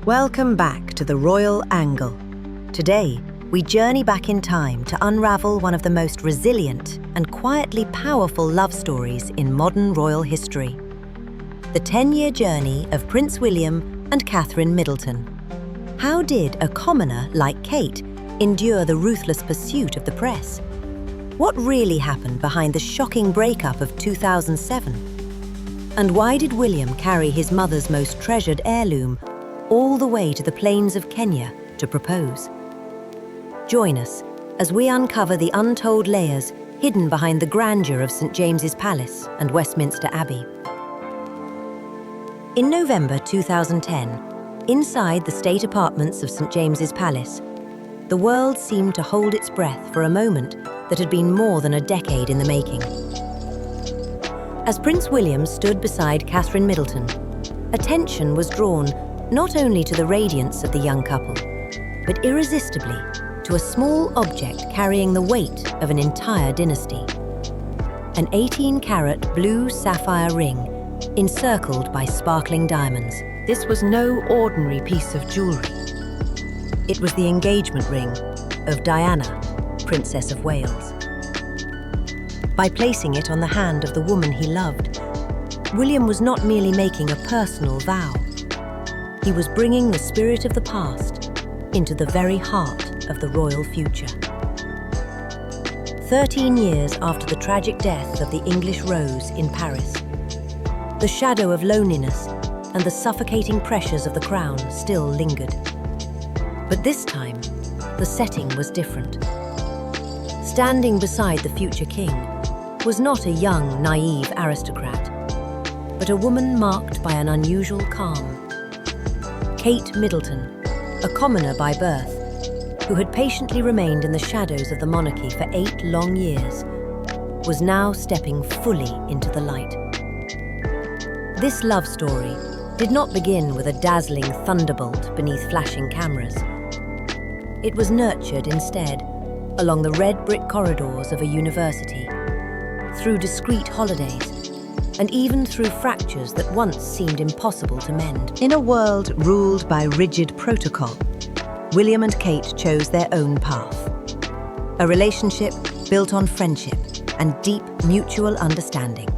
Welcome back to The Royal Angle. Today, we journey back in time to unravel one of the most resilient and quietly powerful love stories in modern royal history. The 10-year journey of Prince William and Catherine Middleton. How did a commoner like Kate endure the ruthless pursuit of the press? What really happened behind the shocking breakup of 2007? And why did William carry his mother's most treasured heirloom all the way to the plains of Kenya to propose? Join us as we uncover the untold layers hidden behind the grandeur of St. James's Palace and Westminster Abbey. In November 2010, inside the state apartments of St. James's Palace, the world seemed to hold its breath for a moment that had been more than a decade in the making. As Prince William stood beside Catherine Middleton, attention was drawn not only to the radiance of the young couple, but irresistibly to a small object carrying the weight of an entire dynasty. An 18-carat blue sapphire ring encircled by sparkling diamonds. This was no ordinary piece of jewelry. It was the engagement ring of Diana, Princess of Wales. By placing it on the hand of the woman he loved, William was not merely making a personal vow. He was bringing the spirit of the past into the very heart of the royal future. 13 years after the tragic death of the English Rose in Paris, the shadow of loneliness and the suffocating pressures of the crown still lingered. But this time, the setting was different. Standing beside the future king was not a young, naive aristocrat, but a woman marked by an unusual calm. Kate Middleton, a commoner by birth, who had patiently remained in the shadows of the monarchy for 8 long years, was now stepping fully into the light. This love story did not begin with a dazzling thunderbolt beneath flashing cameras. It was nurtured instead along the red brick corridors of a university, through discreet holidays, and even through fractures that once seemed impossible to mend. In a world ruled by rigid protocol, William and Kate chose their own path. A relationship built on friendship and deep mutual understanding.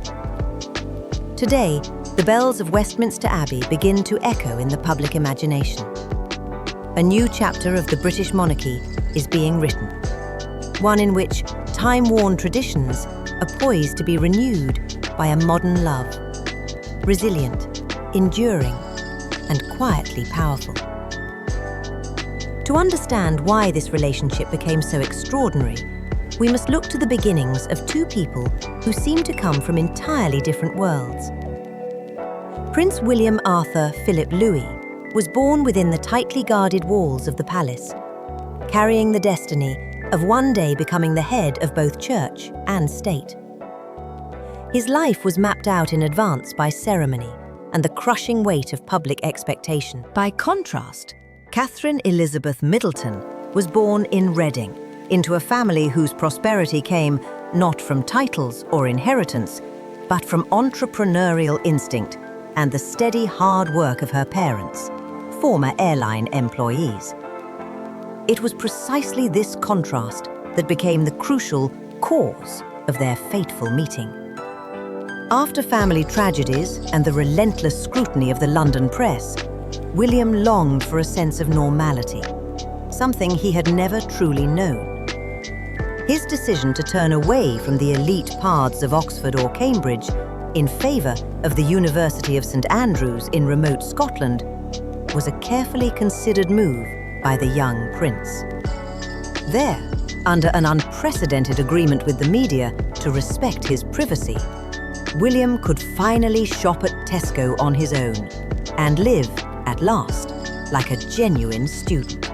Today, the bells of Westminster Abbey begin to echo in the public imagination. A new chapter of the British monarchy is being written, one in which time-worn traditions are poised to be renewed by a modern love, resilient, enduring, and quietly powerful. To understand why this relationship became so extraordinary, we must look to the beginnings of 2 people who seem to come from entirely different worlds. Prince William Arthur Philip Louis was born within the tightly guarded walls of the palace, carrying the destiny of one day becoming the head of both church and state. His life was mapped out in advance by ceremony and the crushing weight of public expectation. By contrast, Catherine Elizabeth Middleton was born in Reading, into a family whose prosperity came not from titles or inheritance, but from entrepreneurial instinct and the steady hard work of her parents, former airline employees. It was precisely this contrast that became the crucial cause of their fateful meeting. After family tragedies and the relentless scrutiny of the London press, William longed for a sense of normality, something he had never truly known. His decision to turn away from the elite paths of Oxford or Cambridge in favour of the University of St Andrews in remote Scotland was a carefully considered move by the young prince. There, under an unprecedented agreement with the media to respect his privacy, William could finally shop at Tesco on his own and live, at last, like a genuine student.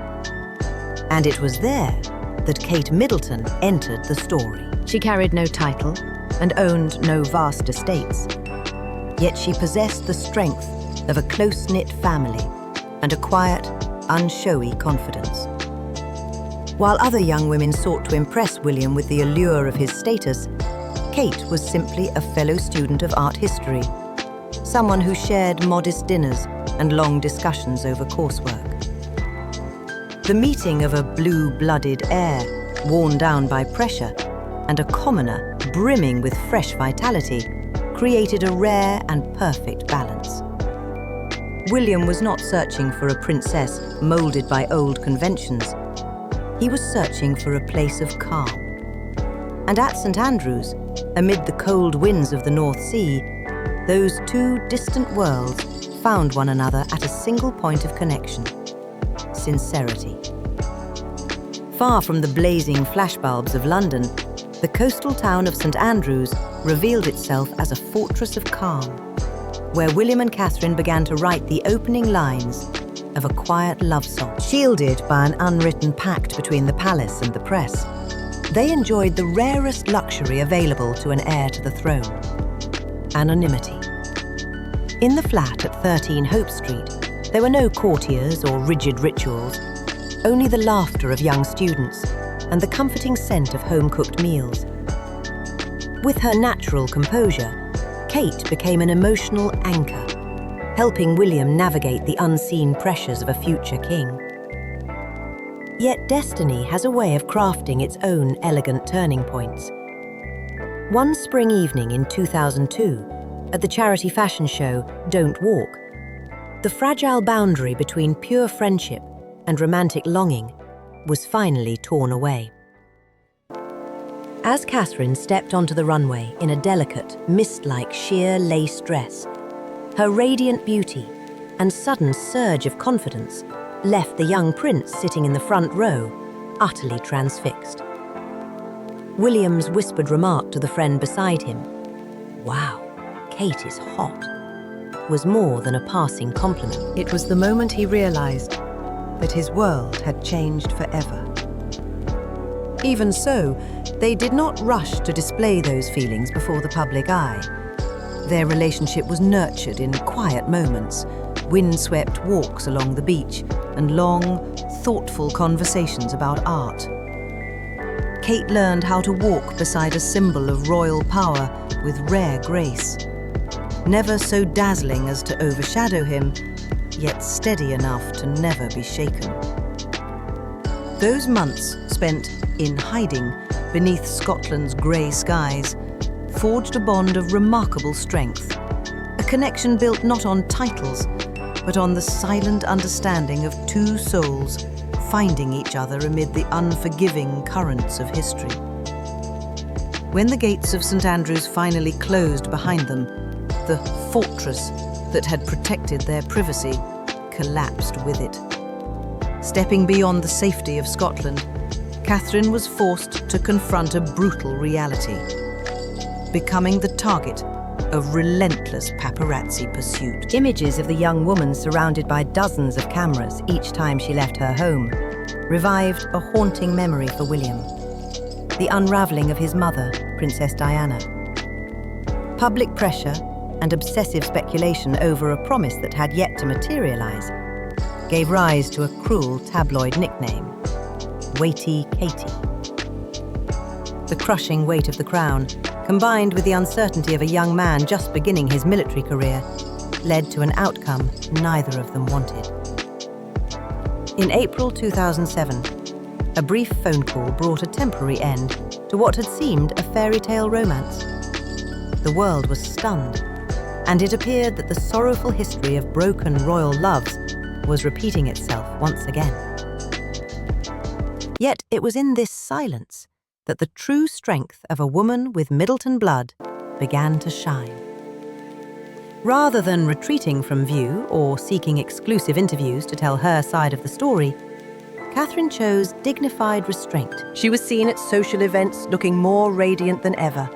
And it was there that Kate Middleton entered the story. She carried no title and owned no vast estates. Yet she possessed the strength of a close-knit family and a quiet, unshowy confidence. While other young women sought to impress William with the allure of his status, Kate was simply a fellow student of art history, someone who shared modest dinners and long discussions over coursework. The meeting of a blue-blooded heir, worn down by pressure, and a commoner brimming with fresh vitality, created a rare and perfect balance. William was not searching for a princess molded by old conventions. He was searching for a place of calm. And at St. Andrews, amid the cold winds of the North Sea, those two distant worlds found one another at a single point of connection: sincerity. Far from the blazing flashbulbs of London, the coastal town of St. Andrews revealed itself as a fortress of calm, where William and Catherine began to write the opening lines of a quiet love song. Shielded by an unwritten pact between the palace and the press, they enjoyed the rarest luxury available to an heir to the throne: anonymity. In the flat at 13 Hope Street, there were no courtiers or rigid rituals, only the laughter of young students and the comforting scent of home-cooked meals. With her natural composure, Kate became an emotional anchor, helping William navigate the unseen pressures of a future king. Yet destiny has a way of crafting its own elegant turning points. One spring evening in 2002, at the charity fashion show Don't Walk, the fragile boundary between pure friendship and romantic longing was finally torn away. As Catherine stepped onto the runway in a delicate, mist-like sheer lace dress, her radiant beauty and sudden surge of confidence left the young prince sitting in the front row, utterly transfixed. William's whispered remark to the friend beside him, "Wow, Kate is hot," was more than a passing compliment. It was the moment he realized that his world had changed forever. Even so, they did not rush to display those feelings before the public eye. Their relationship was nurtured in quiet moments, windswept walks along the beach, and long, thoughtful conversations about art. Kate learned how to walk beside a symbol of royal power with rare grace, never so dazzling as to overshadow him, yet steady enough to never be shaken. Those months spent in hiding beneath Scotland's grey skies forged a bond of remarkable strength, a connection built not on titles, but on the silent understanding of two souls finding each other amid the unforgiving currents of history. When the gates of St. Andrews finally closed behind them, the fortress that had protected their privacy collapsed with it. Stepping beyond the safety of Scotland, Catherine was forced to confront a brutal reality, becoming the target of relentless paparazzi pursuit. Images of the young woman surrounded by dozens of cameras each time she left her home revived a haunting memory for William: the unraveling of his mother, Princess Diana. Public pressure and obsessive speculation over a promise that had yet to materialize gave rise to a cruel tabloid nickname: Weighty Katie. The crushing weight of the crown, combined with the uncertainty of a young man just beginning his military career, led to an outcome neither of them wanted. In April 2007, a brief phone call brought a temporary end to what had seemed a fairy tale romance. The world was stunned, and it appeared that the sorrowful history of broken royal loves was repeating itself once again. Yet it was in this silence that the true strength of a woman with Middleton blood began to shine. Rather than retreating from view or seeking exclusive interviews to tell her side of the story, Catherine chose dignified restraint. She was seen at social events looking more radiant than ever,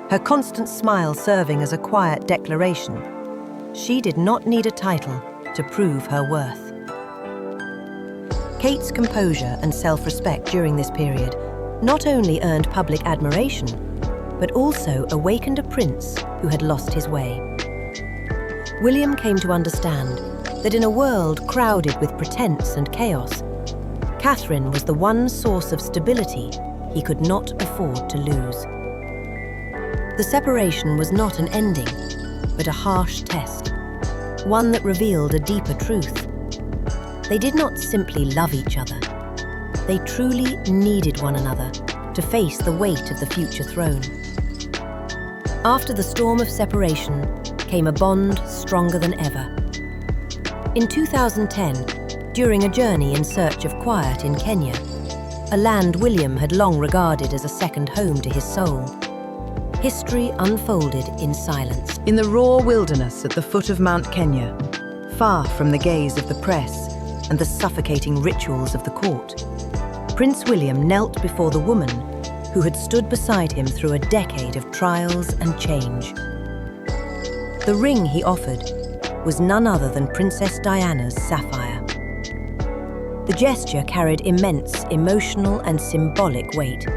her constant smile serving as a quiet declaration. She did not need a title to prove her worth. Kate's composure and self-respect during this period not only earned public admiration, but also awakened a prince who had lost his way. William came to understand that in a world crowded with pretense and chaos, Catherine was the one source of stability he could not afford to lose. The separation was not an ending, but a harsh test, one that revealed a deeper truth. They did not simply love each other. They truly needed one another to face the weight of the future throne. After the storm of separation came a bond stronger than ever. In 2010, during a journey in search of quiet in Kenya, a land William had long regarded as a second home to his soul, history unfolded in silence. In the raw wilderness at the foot of Mount Kenya, far from the gaze of the press and the suffocating rituals of the court, Prince William knelt before the woman who had stood beside him through a decade of trials and change. The ring he offered was none other than Princess Diana's sapphire. The gesture carried immense emotional and symbolic weight.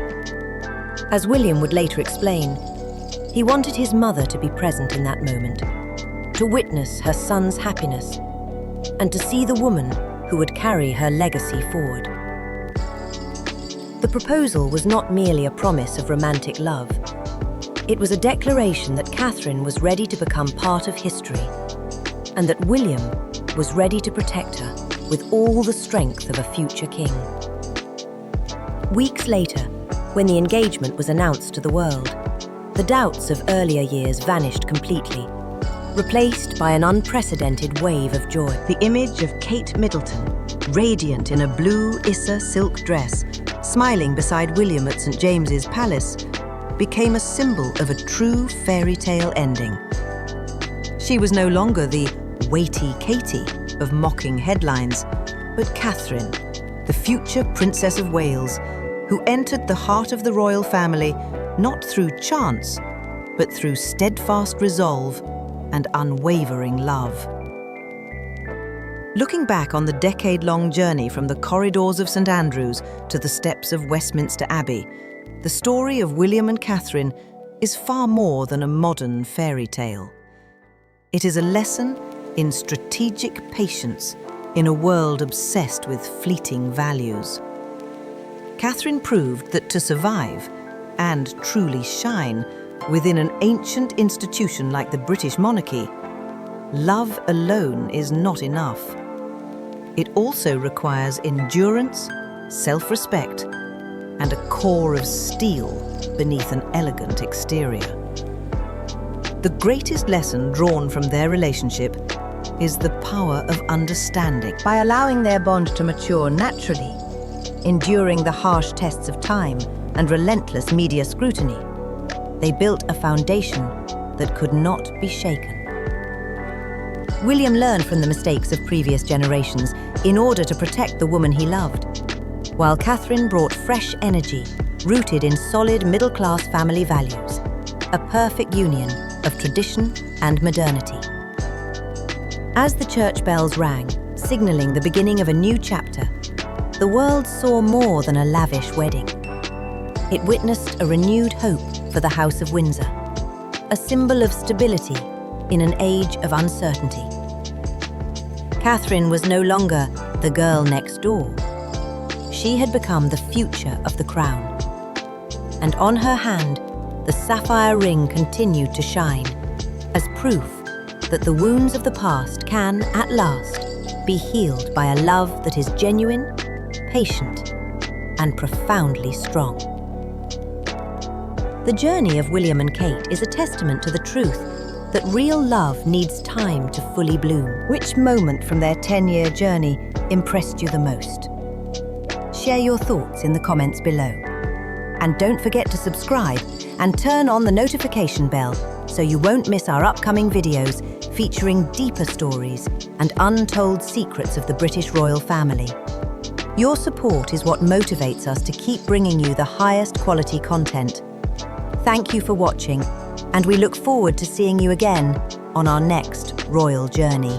As William would later explain, he wanted his mother to be present in that moment, to witness her son's happiness, and to see the woman who would carry her legacy forward. The proposal was not merely a promise of romantic love. It was a declaration that Catherine was ready to become part of history, and that William was ready to protect her with all the strength of a future king. Weeks later, when the engagement was announced to the world, the doubts of earlier years vanished completely, replaced by an unprecedented wave of joy. The image of Kate Middleton, radiant in a blue Issa silk dress, smiling beside William at St. James's Palace, became a symbol of a true fairy tale ending. She was no longer the weighty Katie of mocking headlines, but Catherine, the future Princess of Wales, who entered the heart of the royal family not through chance, but through steadfast resolve and unwavering love. Looking back on the decade-long journey from the corridors of St. Andrews to the steps of Westminster Abbey, the story of William and Catherine is far more than a modern fairy tale. It is a lesson in strategic patience in a world obsessed with fleeting values. Catherine proved that to survive and truly shine within an ancient institution like the British monarchy, love alone is not enough. It also requires endurance, self-respect, and a core of steel beneath an elegant exterior. The greatest lesson drawn from their relationship is the power of understanding. By allowing their bond to mature naturally, enduring the harsh tests of time and relentless media scrutiny, they built a foundation that could not be shaken. William learned from the mistakes of previous generations in order to protect the woman he loved, while Catherine brought fresh energy rooted in solid middle-class family values, a perfect union of tradition and modernity. As the church bells rang, signaling the beginning of a new chapter, the world saw more than a lavish wedding. It witnessed a renewed hope for the House of Windsor, a symbol of stability in an age of uncertainty. Catherine was no longer the girl next door. She had become the future of the crown. And on her hand, the sapphire ring continued to shine as proof that the wounds of the past can, at last, be healed by a love that is genuine, patient, and profoundly strong. The journey of William and Kate is a testament to the truth that real love needs time to fully bloom. Which moment from their 10-year journey impressed you the most? Share your thoughts in the comments below. And don't forget to subscribe and turn on the notification bell so you won't miss our upcoming videos featuring deeper stories and untold secrets of the British royal family. Your support is what motivates us to keep bringing you the highest quality content. Thank you for watching, and we look forward to seeing you again on our next royal journey.